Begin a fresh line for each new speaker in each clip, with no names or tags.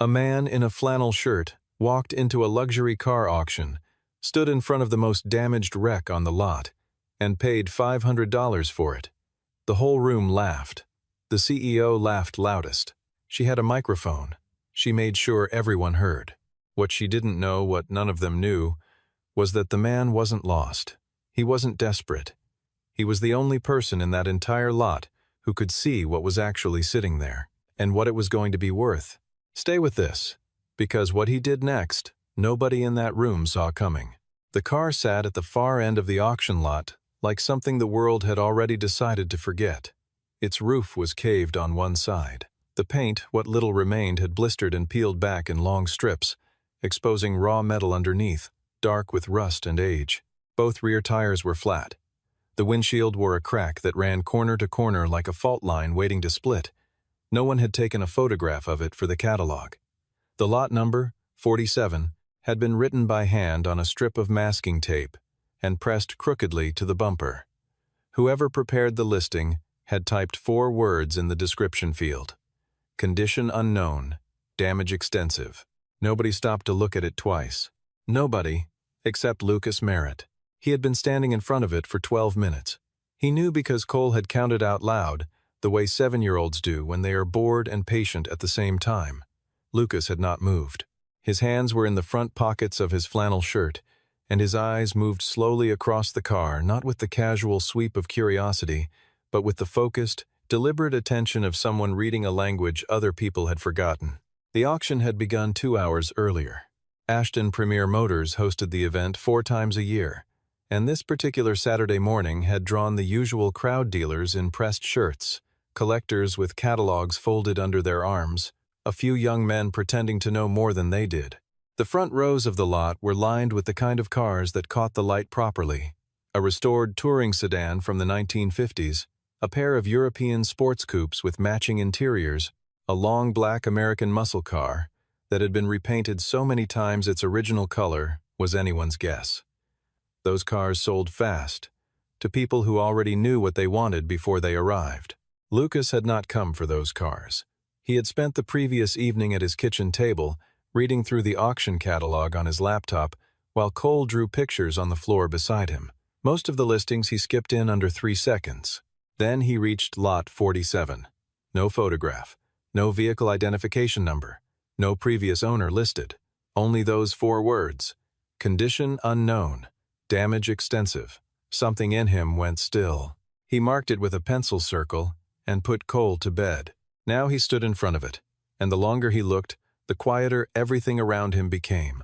A man in a flannel shirt walked into a luxury car auction, stood in front of the most damaged wreck on the lot, and paid $500 for it. The whole room laughed. The CEO laughed loudest. She had a microphone. She made sure everyone heard. What she didn't know, what none of them knew, was that the man wasn't lost. He wasn't desperate. He was the only person in that entire lot who could see what was actually sitting there, and what it was going to be worth. Stay with this, because what he did next, nobody in that room saw coming. The car sat at the far end of the auction lot, like something the world had already decided to forget. Its roof was caved on one side. The paint, what little remained, had blistered and peeled back in long strips, exposing raw metal underneath, dark with rust and age. Both rear tires were flat. The windshield wore a crack that ran corner to corner like a fault line waiting to split. No one had taken a photograph of it for the catalog. The lot number, 47, had been written by hand on a strip of masking tape and pressed crookedly to the bumper. Whoever prepared the listing had typed 4 words in the description field. Condition unknown, damage extensive. Nobody stopped to look at it twice. Nobody, except Lucas Merritt. He had been standing in front of it for 12 minutes. He knew because Cole had counted out loud, the way 7-year-olds do when they are bored and patient at the same time. Lucas had not moved. His hands were in the front pockets of his flannel shirt, and his eyes moved slowly across the car, not with the casual sweep of curiosity, but with the focused, deliberate attention of someone reading a language other people had forgotten. The auction had begun 2 hours earlier. Ashton Premier Motors hosted the event 4 times a year, and this particular Saturday morning had drawn the usual crowd dealers in pressed shirts, collectors with catalogs folded under their arms, a few young men pretending to know more than they did. The front rows of the lot were lined with the kind of cars that caught the light properly: a restored touring sedan from the 1950s, a pair of European sports coupes with matching interiors, a long black American muscle car that had been repainted so many times its original color was anyone's guess. Those cars sold fast, to people who already knew what they wanted before they arrived. Lucas had not come for those cars. He had spent the previous evening at his kitchen table, reading through the auction catalog on his laptop, while Cole drew pictures on the floor beside him. Most of the listings he skipped in under 3 seconds. Then he reached lot 47. No photograph, no vehicle identification number, no previous owner listed. Only those 4 words: condition unknown, damage extensive. Something in him went still. He marked it with a pencil circle and put Cole to bed. Now he stood in front of it, and the longer he looked, the quieter everything around him became.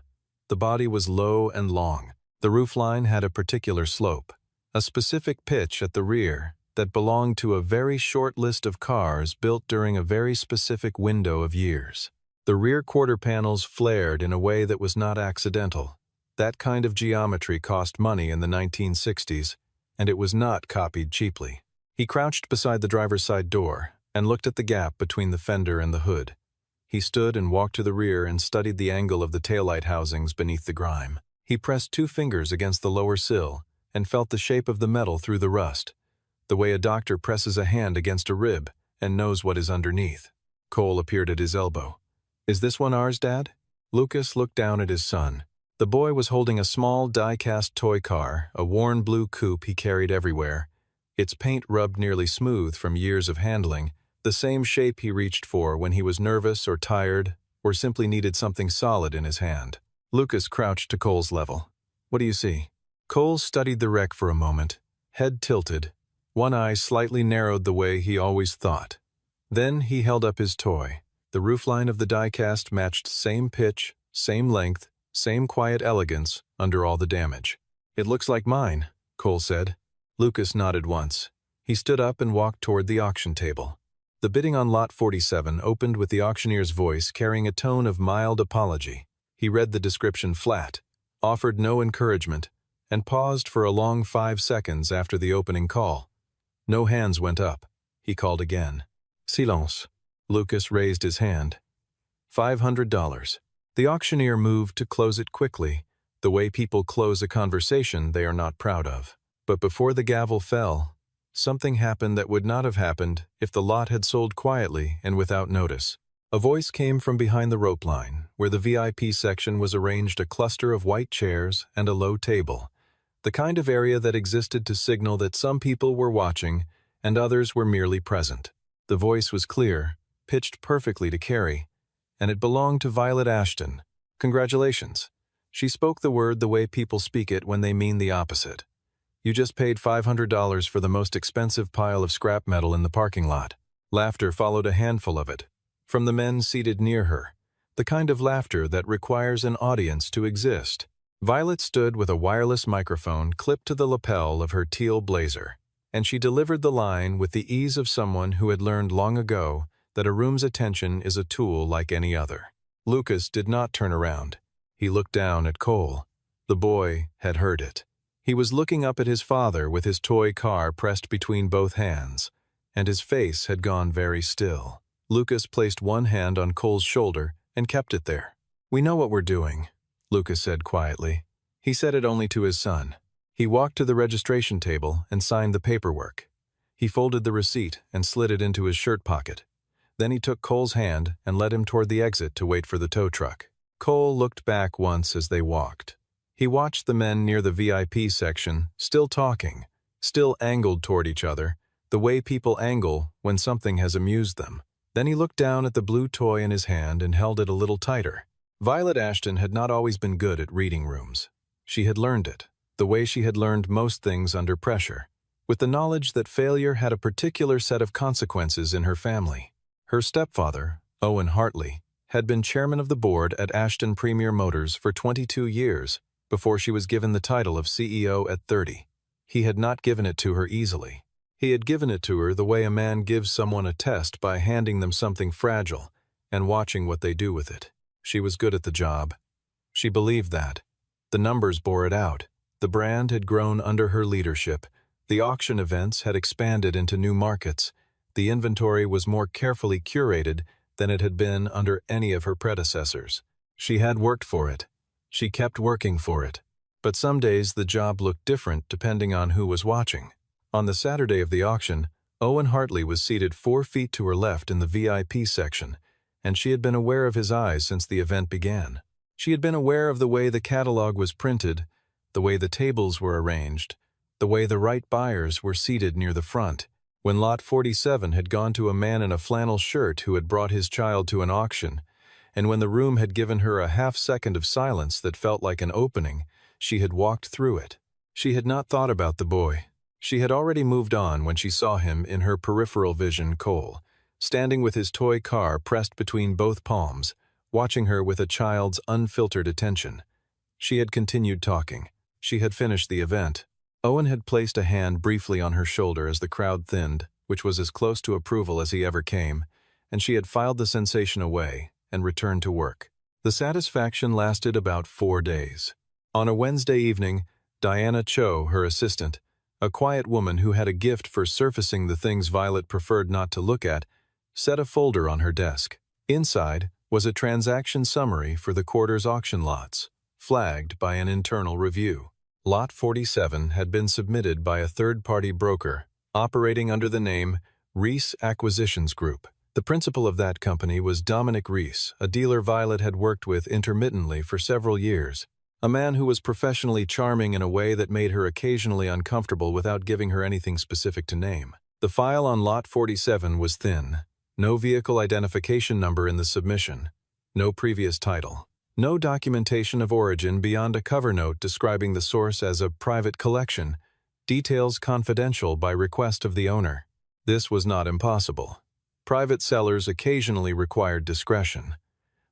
The body was low and long. The roofline had a particular slope, a specific pitch at the rear that belonged to a very short list of cars built during a very specific window of years. The rear quarter panels flared in a way that was not accidental. That kind of geometry cost money in the 1960s, and it was not copied cheaply. He crouched beside the driver's side door and looked at the gap between the fender and the hood. He stood and walked to the rear and studied the angle of the taillight housings beneath the grime. He pressed 2 fingers against the lower sill and felt the shape of the metal through the rust, the way a doctor presses a hand against a rib and knows what is underneath. Cole appeared at his elbow. "Is this one ours, Dad?" Lucas looked down at his son. The boy was holding a small die-cast toy car, a worn blue coupe he carried everywhere, its paint rubbed nearly smooth from years of handling, the same shape he reached for when he was nervous or tired or simply needed something solid in his hand. Lucas crouched to Cole's level. "What do you see?" Cole studied the wreck for a moment, head tilted, one eye slightly narrowed the way he always thought. Then he held up his toy. The roofline of the die-cast matched same pitch, same length, same quiet elegance under all the damage. "It looks like mine," Cole said. Lucas nodded once. He stood up and walked toward the auction table. The bidding on lot 47 opened with the auctioneer's voice carrying a tone of mild apology. He read the description flat, offered no encouragement, and paused for a long 5 seconds after the opening call. No hands went up. He called again. "Silence." Lucas raised his hand. $500. The auctioneer moved to close it quickly, the way people close a conversation they are not proud of. But before the gavel fell, something happened that would not have happened if the lot had sold quietly and without notice. A voice came from behind the rope line, where the VIP section was arranged a cluster of white chairs and a low table, the kind of area that existed to signal that some people were watching and others were merely present. The voice was clear, pitched perfectly to Carrie, and it belonged to Violet Ashton. "Congratulations." She spoke the word the way people speak it when they mean the opposite. "You just paid $500 for the most expensive pile of scrap metal in the parking lot." Laughter followed a handful of it, from the men seated near her, the kind of laughter that requires an audience to exist. Violet stood with a wireless microphone clipped to the lapel of her teal blazer, and she delivered the line with the ease of someone who had learned long ago that a room's attention is a tool like any other. Lucas did not turn around. He looked down at Cole. The boy had heard it. He was looking up at his father with his toy car pressed between both hands, and his face had gone very still. Lucas placed one hand on Cole's shoulder and kept it there. "We know what we're doing," Lucas said quietly. He said it only to his son. He walked to the registration table and signed the paperwork. He folded the receipt and slid it into his shirt pocket. Then he took Cole's hand and led him toward the exit to wait for the tow truck. Cole looked back once as they walked. He watched the men near the VIP section, still talking, still angled toward each other, the way people angle when something has amused them. Then he looked down at the blue toy in his hand and held it a little tighter. Violet Ashton had not always been good at reading rooms. She had learned it, the way she had learned most things under pressure, with the knowledge that failure had a particular set of consequences in her family. Her stepfather, Owen Hartley, had been chairman of the board at Ashton Premier Motors for 22 years before she was given the title of CEO at 30. He had not given it to her easily. He had given it to her the way a man gives someone a test by handing them something fragile and watching what they do with it. She was good at the job. She believed that. The numbers bore it out. The brand had grown under her leadership. The auction events had expanded into new markets. The inventory was more carefully curated than it had been under any of her predecessors. She had worked for it. She kept working for it. But some days the job looked different depending on who was watching. On the Saturday of the auction, Owen Hartley was seated 4 feet to her left in the VIP section, and she had been aware of his eyes since the event began. She had been aware of the way the catalog was printed, the way the tables were arranged, the way the right buyers were seated near the front. When Lot 47 had gone to a man in a flannel shirt who had brought his child to an auction, and when the room had given her a half-second of silence that felt like an opening, she had walked through it. She had not thought about the boy. She had already moved on when she saw him in her peripheral vision, Cole, standing with his toy car pressed between both palms, watching her with a child's unfiltered attention. She had continued talking. She had finished the event. Owen had placed a hand briefly on her shoulder as the crowd thinned, which was as close to approval as he ever came, and she had filed the sensation away and returned to work. The satisfaction lasted about 4 days. On a Wednesday evening, Diana Cho, her assistant, a quiet woman who had a gift for surfacing the things Violet preferred not to look at, set a folder on her desk. Inside was a transaction summary for the quarter's auction lots, flagged by an internal review. Lot 47 had been submitted by a third-party broker, operating under the name Reese Acquisitions Group. The principal of that company was Dominic Reese, a dealer Violet had worked with intermittently for several years, a man who was professionally charming in a way that made her occasionally uncomfortable without giving her anything specific to name. The file on Lot 47 was thin. No vehicle identification number in the submission. No previous title. No documentation of origin beyond a cover note describing the source as a private collection, details confidential by request of the owner. This was not impossible. Private sellers occasionally required discretion,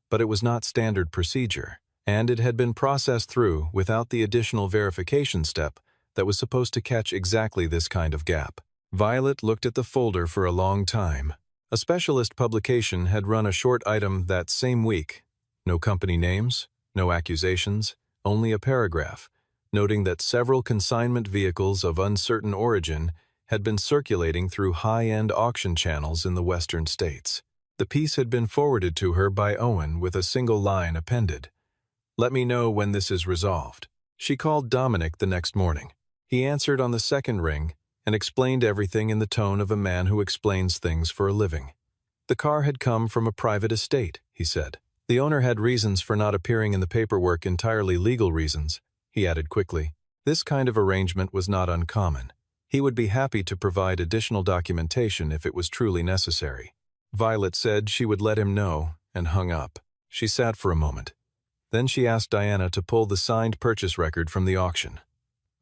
but it was not standard procedure, and it had been processed through without the additional verification step that was supposed to catch exactly this kind of gap. Violet looked at the folder for a long time. A specialist publication had run a short item that same week. No company names, no accusations, only a paragraph, noting that several consignment vehicles of uncertain origin had been circulating through high-end auction channels in the western states. The piece had been forwarded to her by Owen with a single line appended. "Let me know when this is resolved." She called Dominic the next morning. He answered on the second ring and explained everything in the tone of a man who explains things for a living. The car had come from a private estate, he said. The owner had reasons for not appearing in the paperwork, entirely legal reasons, he added quickly. This kind of arrangement was not uncommon. He would be happy to provide additional documentation if it was truly necessary. Violet said she would let him know and hung up. She sat for a moment. Then she asked Diana to pull the signed purchase record from the auction.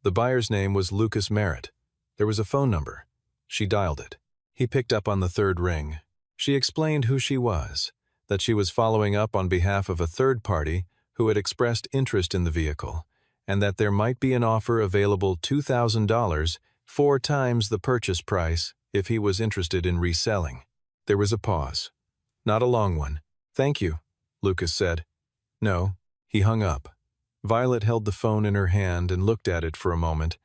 The buyer's name was Lucas Merritt. There was a phone number. She dialed it. He picked up on the third ring. She explained who she was, that she was following up on behalf of a third party who had expressed interest in the vehicle, and that there might be an offer available $2,000, 4 times the purchase price, if he was interested in reselling. There was a pause. Not a long one. "Thank you," Lucas said. "No." He hung up. Violet held the phone in her hand and looked at it for a moment,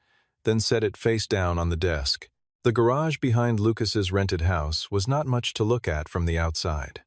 then set it face down on the desk. The garage behind Lucas's rented house was not much to look at from the outside.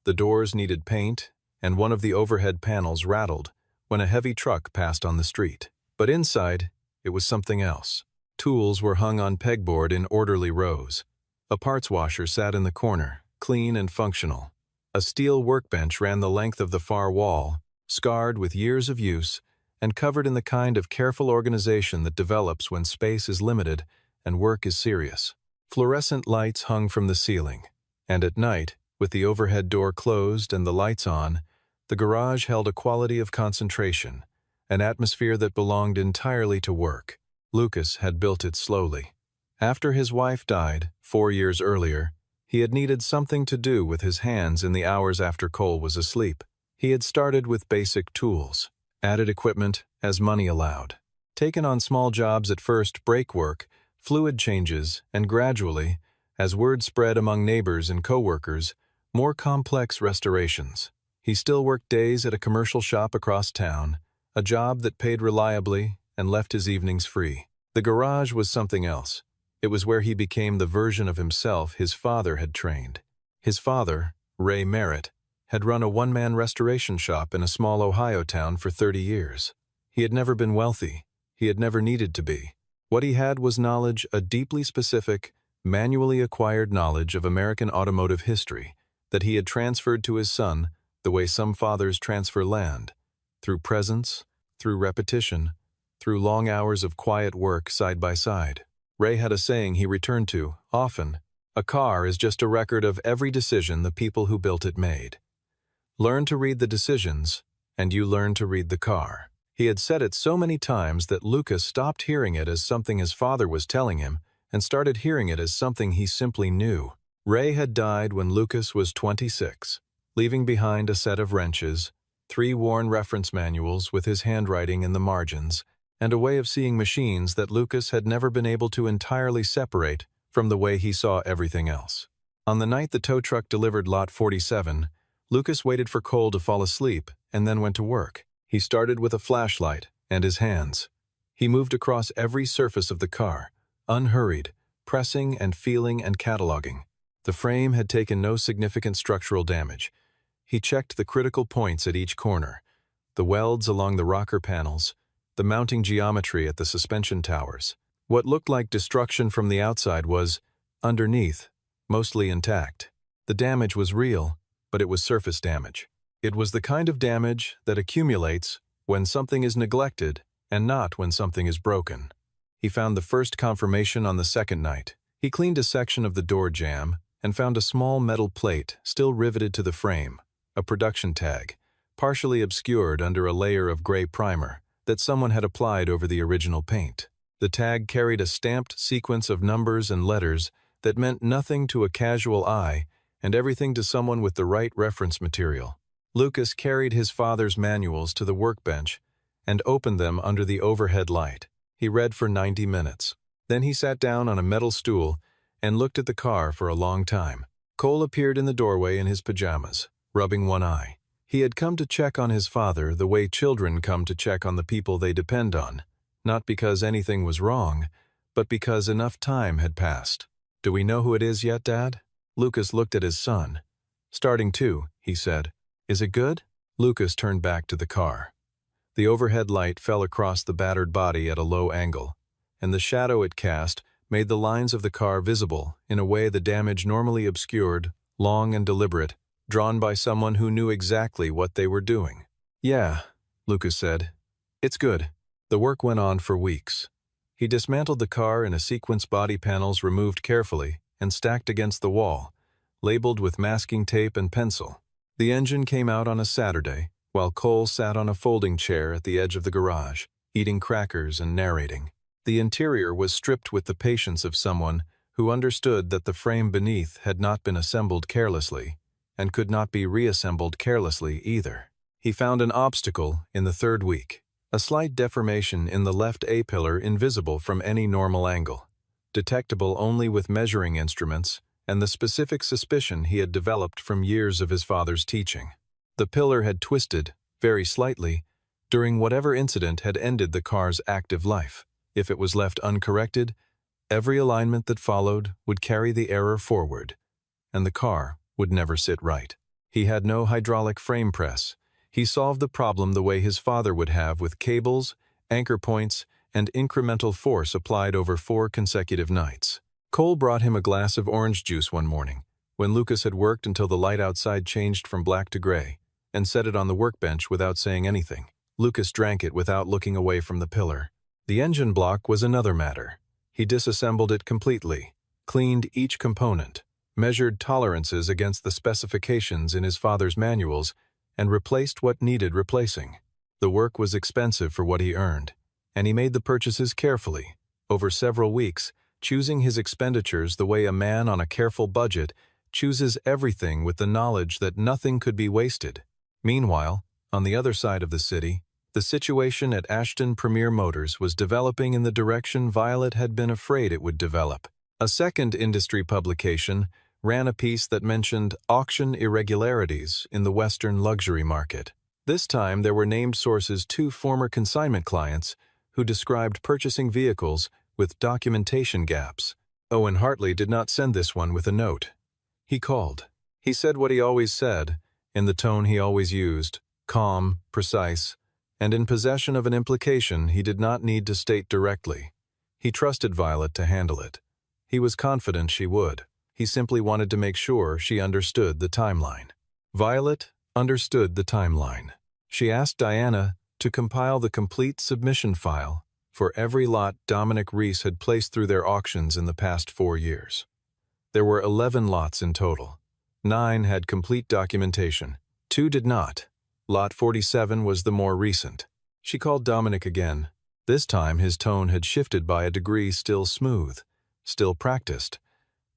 The doors needed paint, and one of the overhead panels rattled when a heavy truck passed on the street. But inside, it was something else. Tools were hung on pegboard in orderly rows. A parts washer sat in the corner, clean and functional. A steel workbench ran the length of the far wall, scarred with years of use, and covered in the kind of careful organization that develops when space is limited and work is serious. Fluorescent lights hung from the ceiling, and at night, with the overhead door closed and the lights on, the garage held a quality of concentration, an atmosphere that belonged entirely to work. Lucas had built it slowly. After his wife died, 4 years earlier, he had needed something to do with his hands in the hours after Cole was asleep. He had started with basic tools, added equipment as money allowed, taken on small jobs at first, brake work, fluid changes, and gradually, as word spread among neighbors and co-workers, more complex restorations. He still worked days at a commercial shop across town, a job that paid reliably and left his evenings free. The garage was something else. It was where he became the version of himself his father had trained. His father, Ray Merritt, had run a one-man restoration shop in a small Ohio town for 30 years. He had never been wealthy. He had never needed to be. What he had was knowledge, a deeply specific, manually acquired knowledge of American automotive history that he had transferred to his son the way some fathers transfer land, through presence, through repetition, through long hours of quiet work side by side. Ray had a saying he returned to often: "A car is just a record of every decision the people who built it made. Learn to read the decisions, and you learn to read the car." He had said it so many times that Lucas stopped hearing it as something his father was telling him and started hearing it as something he simply knew. Ray had died when Lucas was 26, leaving behind a set of wrenches, 3 worn reference manuals with his handwriting in the margins, and a way of seeing machines that Lucas had never been able to entirely separate from the way he saw everything else. On the night the tow truck delivered Lot 47, Lucas waited for Cole to fall asleep and then went to work. He started with a flashlight and his hands. He moved across every surface of the car, unhurried, pressing and feeling and cataloging. The frame had taken no significant structural damage. He checked the critical points at each corner, the welds along the rocker panels, the mounting geometry at the suspension towers. What looked like destruction from the outside was, underneath, mostly intact. The damage was real, but it was surface damage. It was the kind of damage that accumulates when something is neglected and not when something is broken. He found the first confirmation on the second night. He cleaned a section of the door jamb and found a small metal plate still riveted to the frame, a production tag, partially obscured under a layer of gray primer that someone had applied over the original paint. The tag carried a stamped sequence of numbers and letters that meant nothing to a casual eye and everything to someone with the right reference material. Lucas carried his father's manuals to the workbench and opened them under the overhead light. He read for 90 minutes. Then he sat down on a metal stool and looked at the car for a long time. Cole appeared in the doorway in his pajamas, rubbing one eye. He had come to check on his father the way children come to check on the people they depend on, not because anything was wrong, but because enough time had passed. "Do we know who it is yet, Dad?" Lucas looked at his son. "Starting to," he said. "Is it good?" Lucas turned back to the car. The overhead light fell across the battered body at a low angle, and the shadow it cast made the lines of the car visible in a way the damage normally obscured long and deliberate, drawn by someone who knew exactly what they were doing. "Yeah," Lucas said. "It's good." The work went on for weeks. He dismantled the car in a sequence, body panels removed carefully and stacked against the wall, labeled with masking tape and pencil. The engine came out on a Saturday, while Cole sat on a folding chair at the edge of the garage, eating crackers and narrating. The interior was stripped with the patience of someone who understood that the frame beneath had not been assembled carelessly, and could not be reassembled carelessly either. He found an obstacle in the third week, a slight deformation in the left A-pillar invisible from any normal angle, detectable only with measuring instruments and the specific suspicion he had developed from years of his father's teaching. The pillar had twisted, very slightly, during whatever incident had ended the car's active life. If it was left uncorrected, every alignment that followed would carry the error forward, and the car would never sit right. He had no hydraulic frame press. He solved the problem the way his father would have, with cables, anchor points, and incremental force applied over 4 consecutive nights. Cole brought him a glass of orange juice one morning, when Lucas had worked until the light outside changed from black to gray, and set it on the workbench without saying anything. Lucas drank it without looking away from the pillar. The engine block was another matter. He disassembled it completely, cleaned each component, measured tolerances against the specifications in his father's manuals, and replaced what needed replacing. The work was expensive for what he earned, and he made the purchases carefully, over several weeks, choosing his expenditures the way a man on a careful budget chooses everything, with the knowledge that nothing could be wasted. Meanwhile, on the other side of the city, the situation at Ashton Premier Motors was developing in the direction Violet had been afraid it would develop. A second industry publication ran a piece that mentioned auction irregularities in the Western luxury market. This time there were named sources: 2 former consignment clients who described purchasing vehicles with documentation gaps. Owen Hartley did not send this one with a note. He called. He said what he always said, in the tone he always used, calm, precise, and in possession of an implication he did not need to state directly. He trusted Violet to handle it. He was confident she would. He simply wanted to make sure she understood the timeline. Violet understood the timeline. She asked Diana to compile the complete submission file for every lot Dominic Reese had placed through their auctions in the past 4 years. There were 11 lots in total. 9 had complete documentation. 2 did not. Lot 47 was the more recent. She called Dominic again. This time his tone had shifted by a degree, still smooth, still practiced,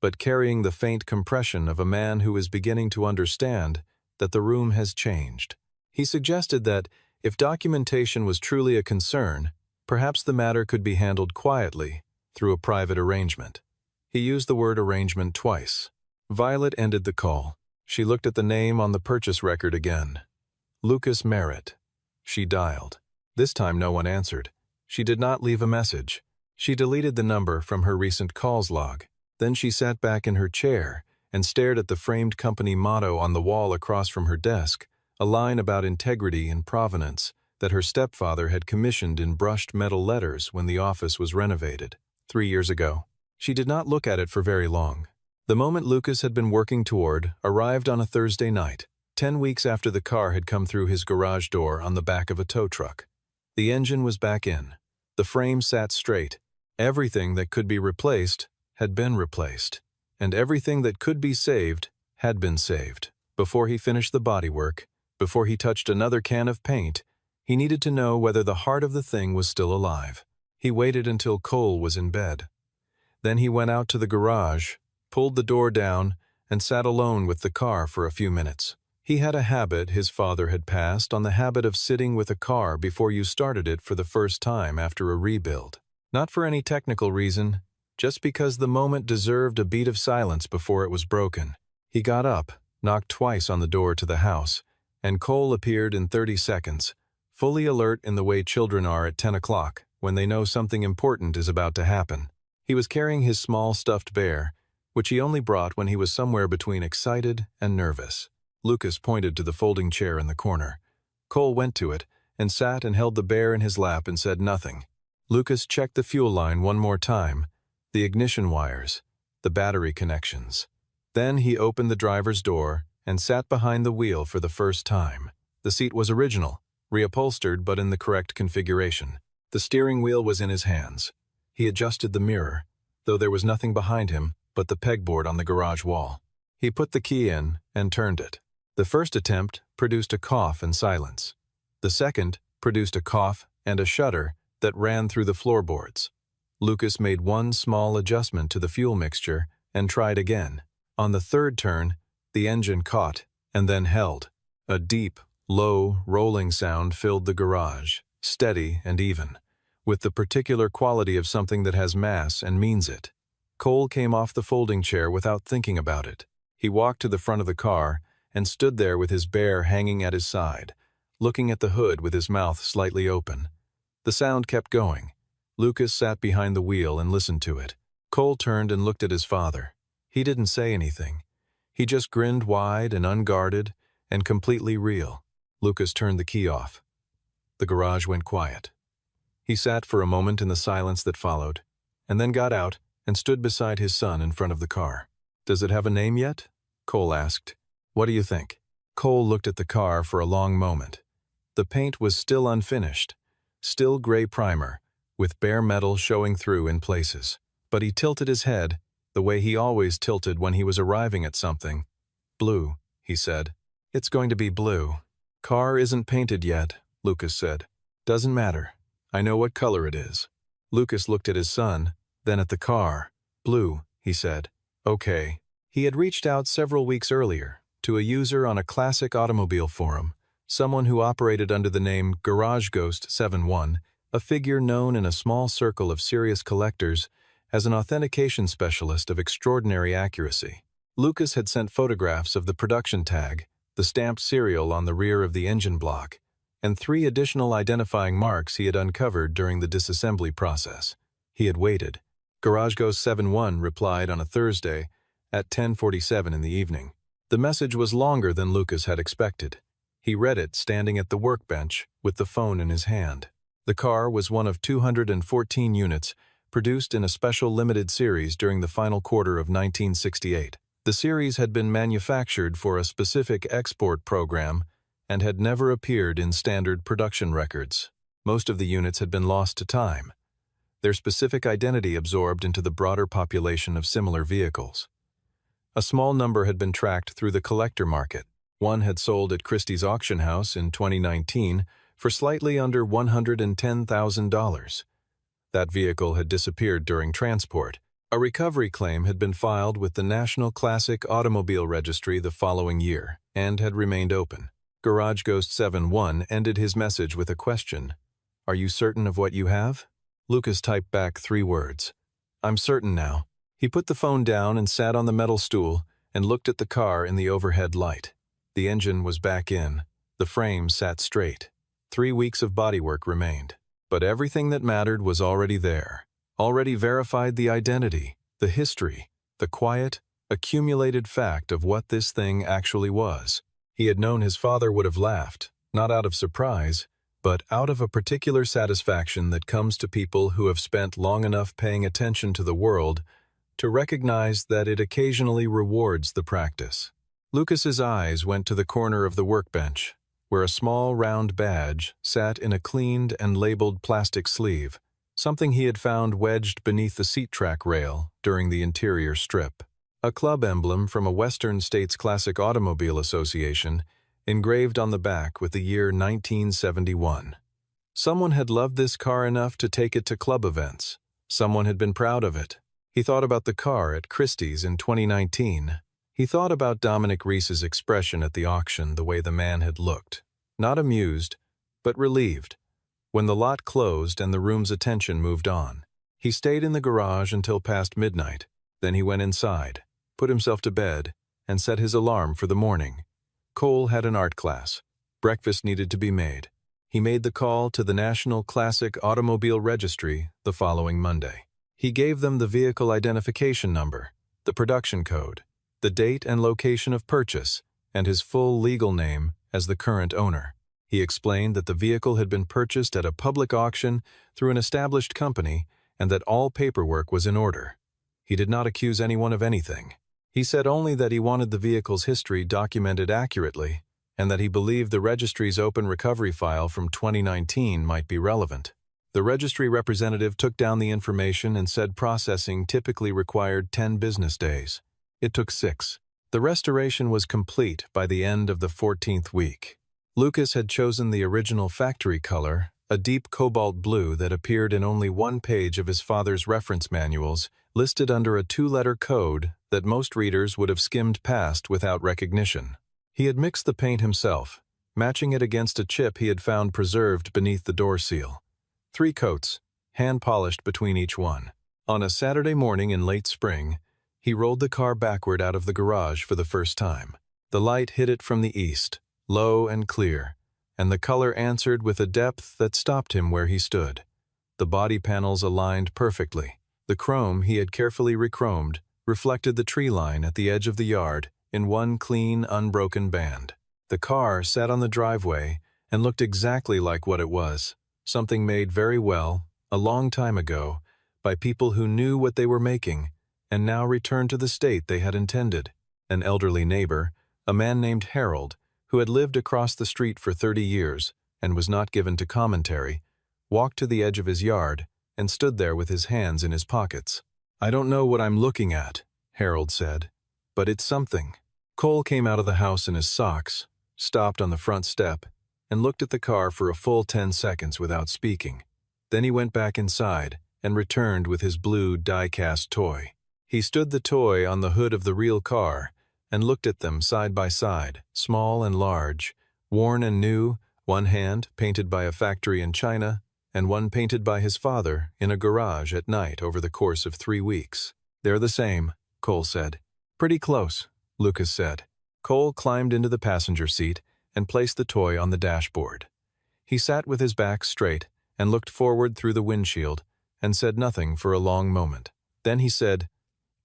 but carrying the faint compression of a man who is beginning to understand that the room has changed. He suggested that if documentation was truly a concern, perhaps the matter could be handled quietly, through a private arrangement. He used the word arrangement twice. Violet ended the call. She looked at the name on the purchase record again. Lucas Merritt. She dialed. This time no one answered. She did not leave a message. She deleted the number from her recent calls log. Then she sat back in her chair and stared at the framed company motto on the wall across from her desk, a line about integrity and provenance that her stepfather had commissioned in brushed metal letters when the office was renovated 3 years ago. She did not look at it for very long. The moment Lucas had been working toward arrived on a Thursday night, 10 weeks after the car had come through his garage door on the back of a tow truck. The engine was back in. The frame sat straight. Everything that could be replaced had been replaced, and everything that could be saved had been saved. Before he finished the bodywork, before he touched another can of paint, he needed to know whether the heart of the thing was still alive. He waited until Cole was in bed. Then he went out to the garage, pulled the door down, and sat alone with the car for a few minutes. He had a habit his father had passed on, the habit of sitting with a car before you started it for the first time after a rebuild. Not for any technical reason, just because the moment deserved a beat of silence before it was broken. He got up, knocked twice on the door to the house, and Cole appeared in 30 seconds, fully alert in the way children are at 10 o'clock when they know something important is about to happen. He was carrying his small stuffed bear, which he only brought when he was somewhere between excited and nervous. Lucas pointed to the folding chair in the corner. Cole went to it and sat and held the bear in his lap and said nothing. Lucas checked the fuel line one more time, the ignition wires, the battery connections. Then he opened the driver's door and sat behind the wheel for the first time. The seat was original, reupholstered but in the correct configuration. The steering wheel was in his hands. He adjusted the mirror, though there was nothing behind him but the pegboard on the garage wall. He put the key in and turned it. The first attempt produced a cough and silence. The second produced a cough and a shudder that ran through the floorboards. Lucas made one small adjustment to the fuel mixture and tried again. On the third turn, the engine caught and then held. A deep, low, rolling sound filled the garage, steady and even, with the particular quality of something that has mass and means it. Cole came off the folding chair without thinking about it. He walked to the front of the car and stood there with his bear hanging at his side, looking at the hood with his mouth slightly open. The sound kept going. Lucas sat behind the wheel and listened to it. Cole turned and looked at his father. He didn't say anything. He just grinned wide and unguarded and completely real. Lucas turned the key off. The garage went quiet. He sat for a moment in the silence that followed, and then got out and stood beside his son in front of the car. "Does it have a name yet?" Cole asked. "What do you think?" Cole looked at the car for a long moment. The paint was still unfinished, still gray primer, with bare metal showing through in places. But he tilted his head, the way he always tilted when he was arriving at something. "Blue," he said. "It's going to be blue." "Car isn't painted yet," Lucas said. "Doesn't matter. I know what color it is." Lucas looked at his son, then at the car. "Blue," he said. "Okay." He had reached out several weeks earlier to a user on a classic automobile forum, someone who operated under the name Garage Ghost 71, a figure known in a small circle of serious collectors as an authentication specialist of extraordinary accuracy. Lucas had sent photographs of the production tag, the stamped serial on the rear of the engine block, and 3 additional identifying marks he had uncovered during the disassembly process. He had waited. Garage Ghost 71 replied on a Thursday at 10:47 in the evening. The message was longer than Lucas had expected. He read it standing at the workbench with the phone in his hand. The car was one of 214 units produced in a special limited series during the final quarter of 1968. The series had been manufactured for a specific export program and had never appeared in standard production records. Most of the units had been lost to time, their specific identity absorbed into the broader population of similar vehicles. A small number had been tracked through the collector market. One had sold at Christie's auction house in 2019 for slightly under $110,000. That vehicle had disappeared during transport. A recovery claim had been filed with the National Classic Automobile Registry the following year and had remained open. Garage Ghost 71 ended his message with a question. "Are you certain of what you have?" Lucas typed back 3 words. "I'm certain now." He put the phone down and sat on the metal stool and looked at the car in the overhead light. The engine was back in. The frame sat straight. 3 weeks of bodywork remained. But everything that mattered was already there. Already verified the identity, the history, the quiet, accumulated fact of what this thing actually was. He had known his father would have laughed, not out of surprise, but out of a particular satisfaction that comes to people who have spent long enough paying attention to the world to recognize that it occasionally rewards the practice. Lucas's eyes went to the corner of the workbench, where a small round badge sat in a cleaned and labeled plastic sleeve, something he had found wedged beneath the seat track rail during the interior strip. A club emblem from a Western States Classic Automobile Association engraved on the back with the year 1971. Someone had loved this car enough to take it to club events. Someone had been proud of it. He thought about the car at Christie's in 2019. He thought about Dominic Reese's expression at the auction, the way the man had looked. Not amused, but relieved. When the lot closed and the room's attention moved on. He stayed in the garage until past midnight. Then he went inside, put himself to bed, and set his alarm for the morning. Cole had an art class. Breakfast needed to be made. He made the call to the National Classic Automobile Registry the following Monday. He gave them the vehicle identification number, the production code, the date and location of purchase, and his full legal name as the current owner. He explained that the vehicle had been purchased at a public auction through an established company and that all paperwork was in order. He did not accuse anyone of anything. He said only that he wanted the vehicle's history documented accurately and that he believed the registry's open recovery file from 2019 might be relevant. The registry representative took down the information and said processing typically required 10 business days. It took 6. The restoration was complete by the end of the 14th week. Lucas had chosen the original factory color, a deep cobalt blue that appeared in only one page of his father's reference manuals, listed under a 2-letter code that most readers would have skimmed past without recognition. He had mixed the paint himself, matching it against a chip he had found preserved beneath the door seal. 3 coats, hand-polished between each one. On a Saturday morning in late spring, he rolled the car backward out of the garage for the first time. The light hit it from the east, low and clear, and the color answered with a depth that stopped him where he stood. The body panels aligned perfectly. The chrome he had carefully rechromed reflected the tree line at the edge of the yard in one clean, unbroken band. The car sat on the driveway and looked exactly like what it was, something made very well, a long time ago, by people who knew what they were making and now returned to the state they had intended. An elderly neighbor, a man named Harold, who had lived across the street for 30 years and was not given to commentary, walked to the edge of his yard and stood there with his hands in his pockets. "I don't know what I'm looking at," Harold said, "but it's something." Cole came out of the house in his socks, stopped on the front step, and looked at the car for a full 10 seconds without speaking. Then he went back inside and returned with his blue die-cast toy. He stood the toy on the hood of the real car and looked at them side by side, small and large, worn and new, one hand painted by a factory in China and one painted by his father in a garage at night over the course of 3 weeks. "They're the same," Cole said. "Pretty close," Lucas said. Cole climbed into the passenger seat and placed the toy on the dashboard. He sat with his back straight and looked forward through the windshield and said nothing for a long moment. Then he said,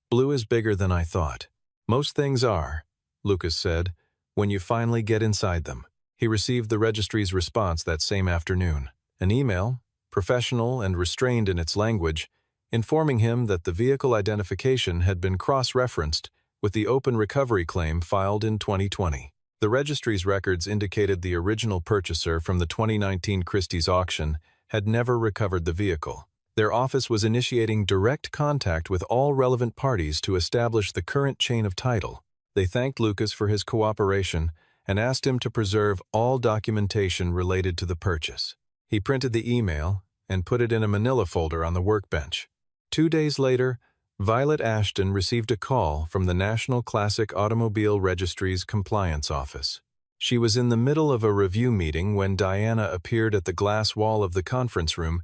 "Blue is bigger than I thought." "Most things are," Lucas said, "when you finally get inside them." He received the registry's response that same afternoon. An email, professional and restrained in its language, informing him that the vehicle identification had been cross-referenced with the open recovery claim filed in 2020. The registry's records indicated the original purchaser from the 2019 Christie's auction had never recovered the vehicle. Their office was initiating direct contact with all relevant parties to establish the current chain of title. They thanked Lucas for his cooperation and asked him to preserve all documentation related to the purchase. He printed the email and put it in a manila folder on the workbench. 2 days later, Violet Ashton received a call from the National Classic Automobile Registry's compliance office. She was in the middle of a review meeting when Diana appeared at the glass wall of the conference room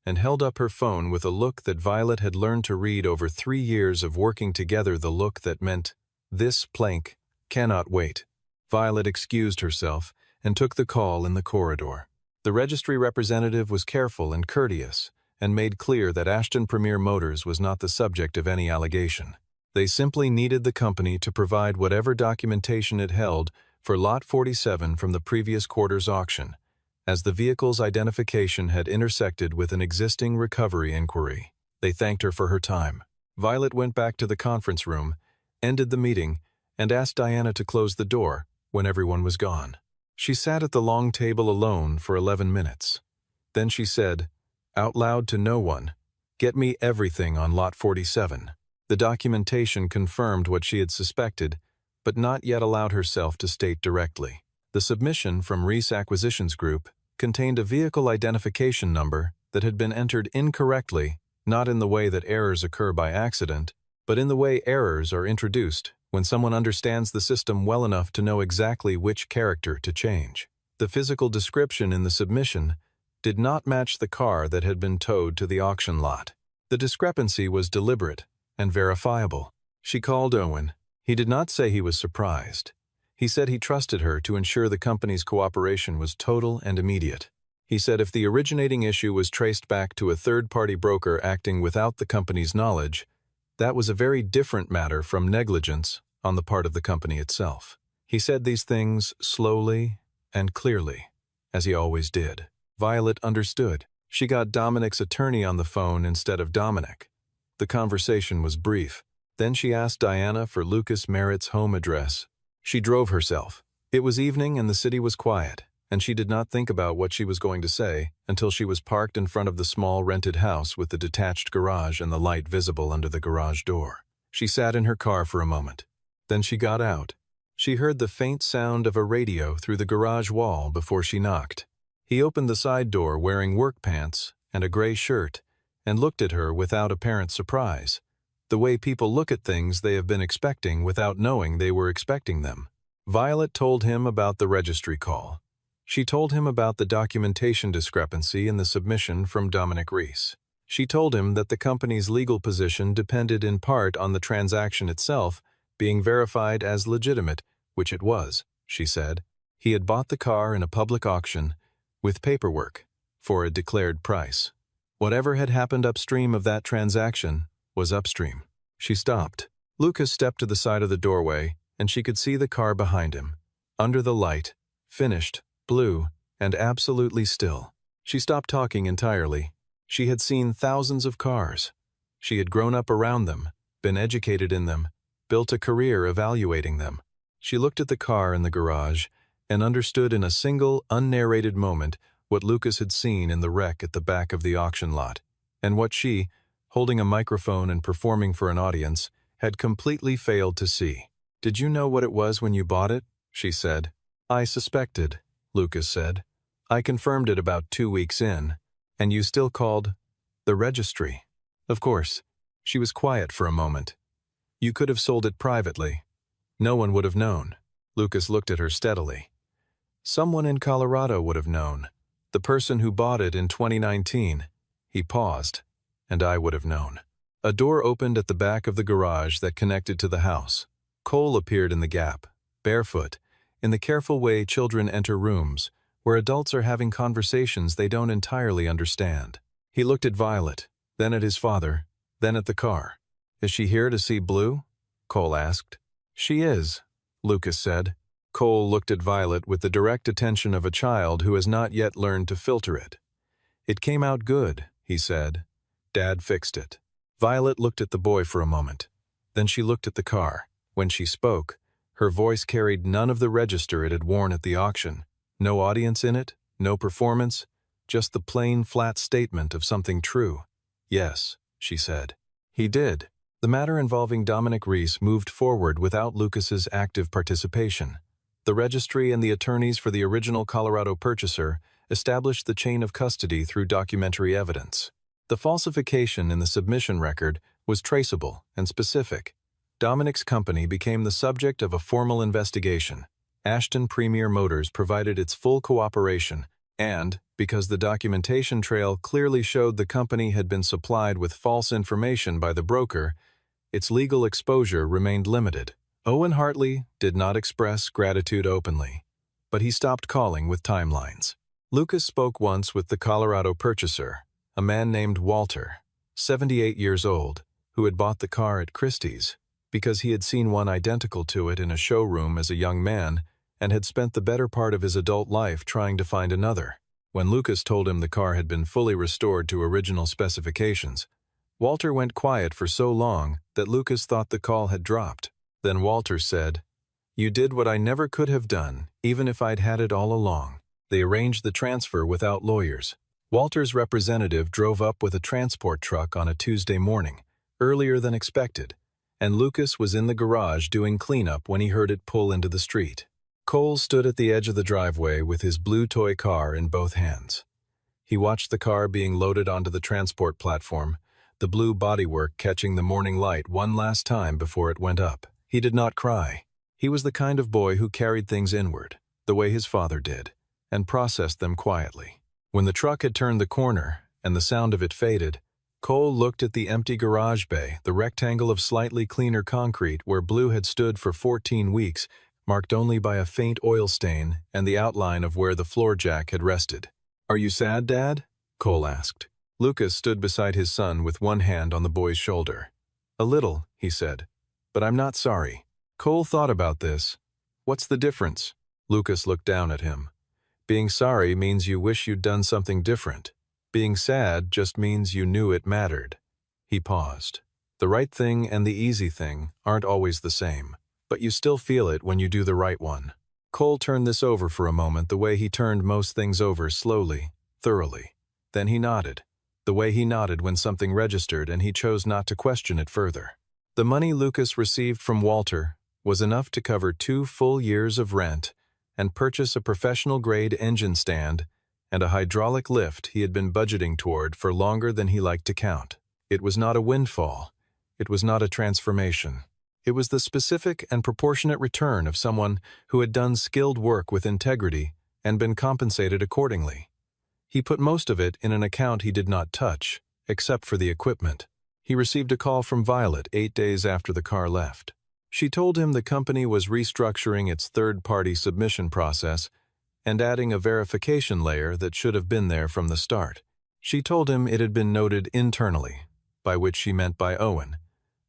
and held up her phone with a look that Violet had learned to read over 3 years of working together, the look that meant, "This plank cannot wait." Violet excused herself and took the call in the corridor. The registry representative was careful and courteous and made clear that Ashton Premier Motors was not the subject of any allegation. They simply needed the company to provide whatever documentation it held for Lot 47 from the previous quarter's auction, as the vehicle's identification had intersected with an existing recovery inquiry. They thanked her for her time. Violet went back to the conference room, ended the meeting, and asked Diana to close the door when everyone was gone. She sat at the long table alone for 11 minutes. Then she said, out loud to no one, "Get me everything on Lot 47. The documentation confirmed what she had suspected, but not yet allowed herself to state directly. The submission from Reese Acquisitions Group contained a vehicle identification number that had been entered incorrectly, not in the way that errors occur by accident, but in the way errors are introduced when someone understands the system well enough to know exactly which character to change. The physical description in the submission did not match the car that had been towed to the auction lot. The discrepancy was deliberate and verifiable. She called Owen. He did not say he was surprised. He said he trusted her to ensure the company's cooperation was total and immediate. He said if the originating issue was traced back to a third-party broker acting without the company's knowledge, that was a very different matter from negligence on the part of the company itself. He said these things slowly and clearly, as he always did. Violet understood. She got Dominic's attorney on the phone instead of Dominic. The conversation was brief. Then she asked Diana for Lucas Merritt's home address. She drove herself. It was evening and the city was quiet, and she did not think about what she was going to say until she was parked in front of the small rented house with the detached garage and the light visible under the garage door. She sat in her car for a moment. Then she got out. She heard the faint sound of a radio through the garage wall before she knocked. He opened the side door wearing work pants and a gray shirt and looked at her without apparent surprise, the way people look at things they have been expecting without knowing they were expecting them. Violet told him about the registry call. She told him about the documentation discrepancy in the submission from Dominic Reese. She told him that the company's legal position depended in part on the transaction itself being verified as legitimate, which it was, she said. He had bought the car in a public auction, with paperwork, for a declared price. Whatever had happened upstream of that transaction was upstream. She stopped. Lucas stepped to the side of the doorway, and she could see the car behind him. Under the light, finished, blue, and absolutely still. She stopped talking entirely. She had seen thousands of cars. She had grown up around them, been educated in them, built a career evaluating them. She looked at the car in the garage and understood in a single, unnarrated moment what Lucas had seen in the wreck at the back of the auction lot, and what she, holding a microphone and performing for an audience, had completely failed to see. "Did you know what it was when you bought it?" she said. "I suspected," Lucas said. "I confirmed it about 2 weeks in, and you still called the registry." "Of course." She was quiet for a moment. "You could have sold it privately. No one would have known." Lucas looked at her steadily. "Someone in Colorado would have known. The person who bought it in 2019. He paused. "And I would have known." A door opened at the back of the garage that connected to the house. Cole appeared in the gap, barefoot, in the careful way children enter rooms, where adults are having conversations they don't entirely understand. He looked at Violet, then at his father, then at the car. "Is she here to see Blue?" Cole asked. "She is," Lucas said. Cole looked at Violet with the direct attention of a child who has not yet learned to filter it. "It came out good," he said. "Dad fixed it." Violet looked at the boy for a moment. Then she looked at the car. When she spoke, her voice carried none of the register it had worn at the auction. No audience in it, no performance, just the plain, flat statement of something true. "Yes," she said. He did. The matter involving Dominic Reese moved forward without Lucas's active participation. The registry and the attorneys for the original Colorado purchaser established the chain of custody through documentary evidence. The falsification in the submission record was traceable and specific. Dominic's company became the subject of a formal investigation. Ashton Premier Motors provided its full cooperation, and, because the documentation trail clearly showed the company had been supplied with false information by the broker, its legal exposure remained limited. Owen Hartley did not express gratitude openly, but he stopped calling with timelines. Lucas spoke once with the Colorado purchaser, a man named Walter, 78 years old, who had bought the car at Christie's because he had seen one identical to it in a showroom as a young man and had spent the better part of his adult life trying to find another. When Lucas told him the car had been fully restored to original specifications, Walter went quiet for so long that Lucas thought the call had dropped. Then Walter said, "You did what I never could have done, even if I'd had it all along." They arranged the transfer without lawyers. Walter's representative drove up with a transport truck on a Tuesday morning, earlier than expected, and Lucas was in the garage doing cleanup when he heard it pull into the street. Cole stood at the edge of the driveway with his blue toy car in both hands. He watched the car being loaded onto the transport platform, the blue bodywork catching the morning light one last time before it went up. He did not cry. He was the kind of boy who carried things inward, the way his father did, and processed them quietly. When the truck had turned the corner and the sound of it faded, Cole looked at the empty garage bay, the rectangle of slightly cleaner concrete where Blue had stood for 14 weeks, marked only by a faint oil stain and the outline of where the floor jack had rested. "Are you sad, Dad?" Cole asked. Lucas stood beside his son with one hand on the boy's shoulder. "A little," he said, "but I'm not sorry." Cole thought about this. "What's the difference?" Lucas looked down at him. "Being sorry means you wish you'd done something different. Being sad just means you knew it mattered." He paused. The right thing and the easy thing aren't always the same, but you still feel it when you do the right one. Cole turned this over for a moment the way he turned most things over, slowly, thoroughly. Then he nodded, the way he nodded when something registered and he chose not to question it further. The money Lucas received from Walter was enough to cover 2 full years of rent and purchase a professional-grade engine stand and a hydraulic lift he had been budgeting toward for longer than he liked to count. It was not a windfall. It was not a transformation. It was the specific and proportionate return of someone who had done skilled work with integrity and been compensated accordingly. He put most of it in an account he did not touch, except for the equipment. He received a call from Violet 8 days after the car left. She told him the company was restructuring its third-party submission process and adding a verification layer that should have been there from the start. She told him it had been noted internally, by which she meant by Owen,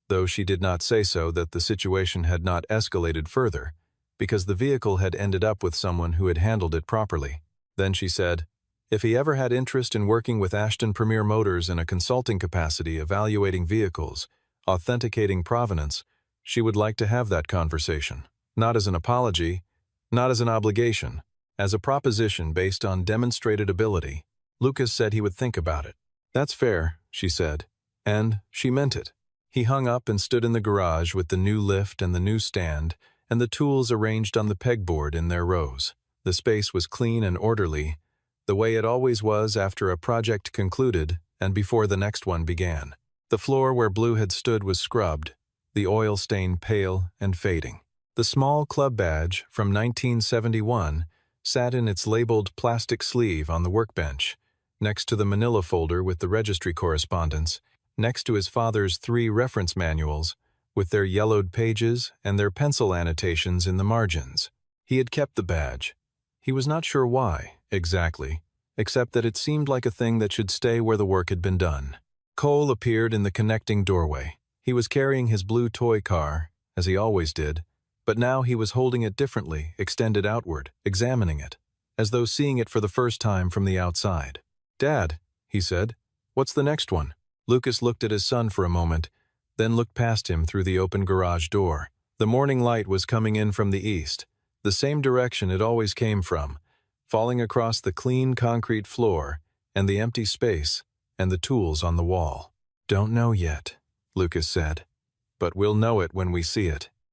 though she did not say so that the situation had not escalated further, because the vehicle had ended up with someone who had handled it properly. Then she said, if he ever had interest in working with Ashton Premier Motors in a consulting capacity evaluating vehicles, authenticating provenance, she would like to have that conversation. Not as an apology, not as an obligation, as a proposition based on demonstrated ability. Lucas said he would think about it. That's fair, she said, and she meant it. He hung up and stood in the garage with the new lift and the new stand and the tools arranged on the pegboard in their rows. The space was clean and orderly, the way it always was after a project concluded and before the next one began. The floor where Blue had stood was scrubbed, the oil stain pale and fading. The small club badge from 1971 sat in its labeled plastic sleeve on the workbench, next to the manila folder with the registry correspondence, next to his father's 3 reference manuals, with their yellowed pages and their pencil annotations in the margins. He had kept the badge. He was not sure why, exactly, except that it seemed like a thing that should stay where the work had been done. Cole appeared in the connecting doorway. He was carrying his blue toy car, as he always did, but now he was holding it differently, extended outward, examining it, as though seeing it for the first time from the outside. "Dad," he said, "what's the next one?" Lucas looked at his son for a moment, then looked past him through the open garage door. The morning light was coming in from the east, the same direction it always came from, falling across the clean concrete floor and the empty space and the tools on the wall. "Don't know yet," Lucas said, "but we'll know it when we see it."